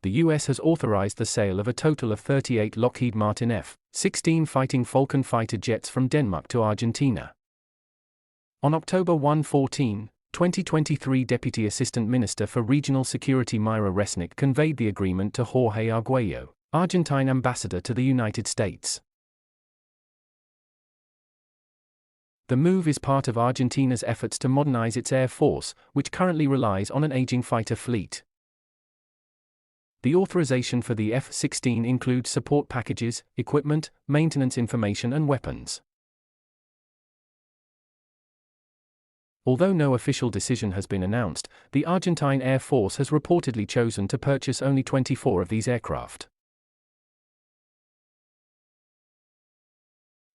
the US has authorized the sale of a total of 38 Lockheed Martin F-16 Fighting Falcon fighter jets from Denmark to Argentina. On October 14, 2023, Deputy Assistant Minister for Regional Security Myra Resnick conveyed the agreement to Jorge Arguello, Argentine ambassador to the United States. The move is part of Argentina's efforts to modernize its air force, which currently relies on an aging fighter fleet. The authorization for the F-16 includes support packages, equipment, maintenance information and weapons. Although no official decision has been announced, the Argentine Air Force has reportedly chosen to purchase only 24 of these aircraft.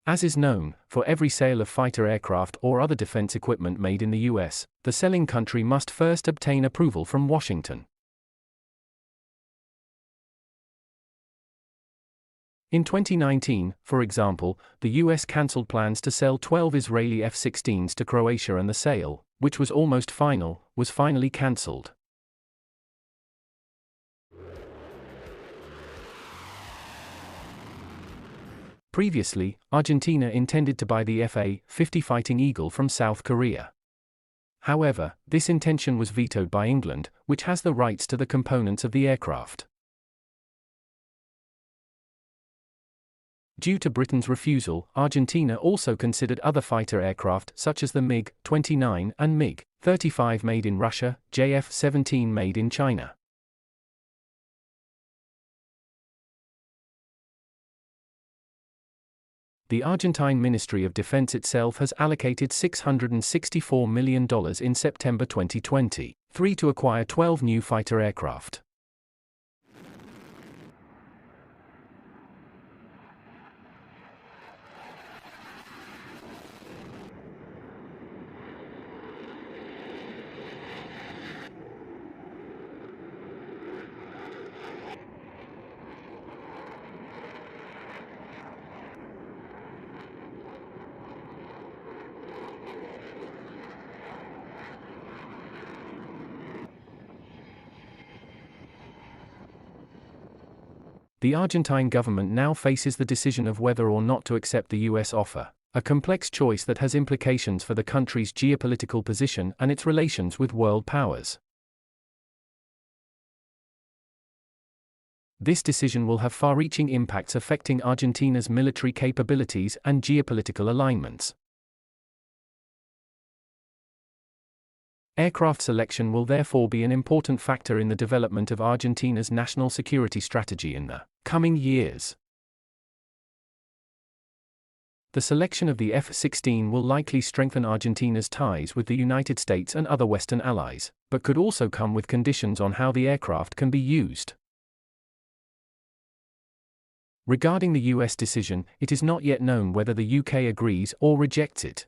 As is known, for every sale of fighter aircraft or other defense equipment made in the US, the selling country must first obtain approval from Washington. In 2019, for example, the US cancelled plans to sell 12 Israeli F-16s to Croatia, and the sale, which was almost final, was finally cancelled. Previously, Argentina intended to buy the F-50 Fighting Eagle from South Korea. However, this intention was vetoed by England, which has the rights to the components of the aircraft. Due to Britain's refusal, Argentina also considered other fighter aircraft such as the MiG-29 and MiG-35 made in Russia, JF-17 made in China. The Argentine Ministry of Defense itself has allocated $664 million in September 2023 to acquire 12 new fighter aircraft. The Argentine government now faces the decision of whether or not to accept the US offer, a complex choice that has implications for the country's geopolitical position and its relations with world powers. This decision will have far-reaching impacts affecting Argentina's military capabilities and geopolitical alignments. Aircraft selection will therefore be an important factor in the development of Argentina's national security strategy in the coming years. The selection of the F-16 will likely strengthen Argentina's ties with the United States and other Western allies, but could also come with conditions on how the aircraft can be used. Regarding the US decision, it is not yet known whether the UK agrees or rejects it.